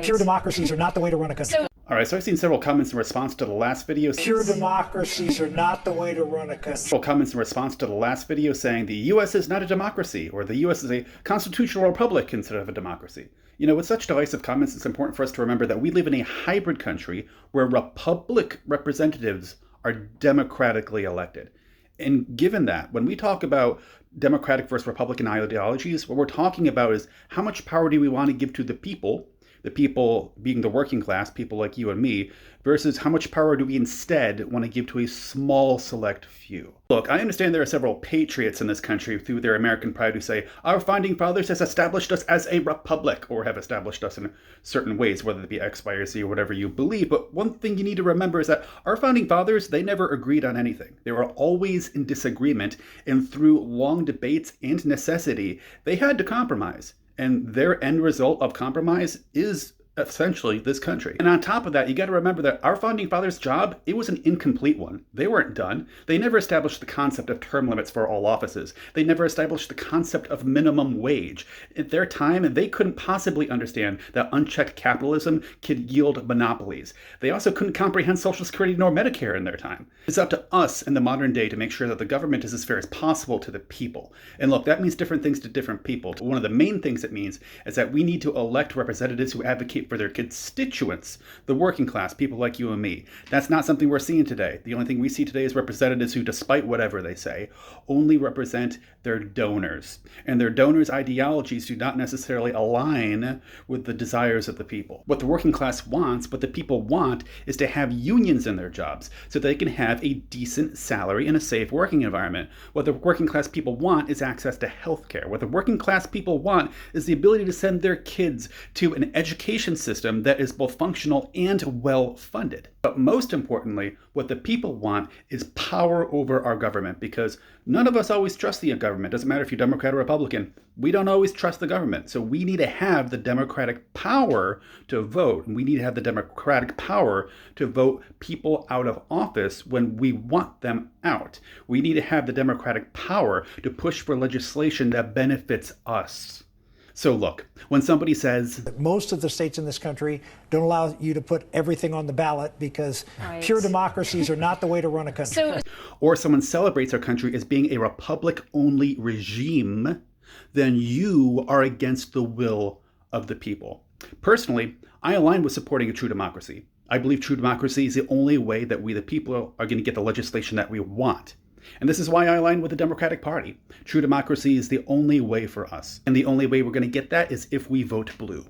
Pure democracies are not the way to run a country. All right, so I've seen several comments in response to the last video. Pure democracies are not the way to run a country. Several comments in response to the last video saying the U.S. is not a democracy, or the U.S. is a constitutional republic instead of a democracy. You know, with such divisive comments, it's important for us to remember that we live in a hybrid country where republic representatives are democratically elected. And given that, when we talk about Democratic versus Republican ideologies, what we're talking about is how much power do we want to give to the people being the working class, people like you and me, versus how much power do we instead want to give to a small select few. Look, I understand there are several patriots in this country through their American pride who say, our founding fathers has established us as a republic, or have established us in certain ways, whether it be X, Y, or Z, or whatever you believe. But one thing you need to remember is that our founding fathers, they never agreed on anything. They were always in disagreement, and through long debates and necessity, they had to compromise. And their end result of compromise is essentially this country. And on top of that, you got to remember that our founding fathers' job, it was an incomplete one. They weren't done. They never established the concept of term limits for all offices. They never established the concept of minimum wage. At their time, they couldn't possibly understand that unchecked capitalism could yield monopolies. They also couldn't comprehend Social Security nor Medicare in their time. It's up to us in the modern day to make sure that the government is as fair as possible to the people. And look, that means different things to different people. One of the main things it means is that we need to elect representatives who advocate for their constituents, the working class, people like you and me. That's not something we're seeing today. The only thing we see today is representatives who, despite whatever they say, only represent their donors. And their donors' ideologies do not necessarily align with the desires of the people. What the working class wants, what the people want, is to have unions in their jobs so they can have a decent salary and a safe working environment. What the working class people want is access to health care. What the working class people want is the ability to send their kids to an education system that is both functional and well funded. But most importantly, what the people want is power over our government, because none of us always trust the government. Doesn't matter if you're Democrat or Republican. We don't always trust the government. So we need to have the democratic power to vote. And we need to have the democratic power to vote people out of office when we want them out. We need to have the democratic power to push for legislation that benefits us. So look, when somebody says most of the states in this country don't allow you to put everything on the ballot because pure democracies are not the way to run a country. Or someone celebrates our country as being a republic-only regime, then you are against the will of the people. Personally, I align with supporting a true democracy. I believe true democracy is the only way that we, the people, are going to get the legislation that we want. And this is why I align with the Democratic Party. True democracy is the only way for us. And the only way we're going to get that is if we vote blue.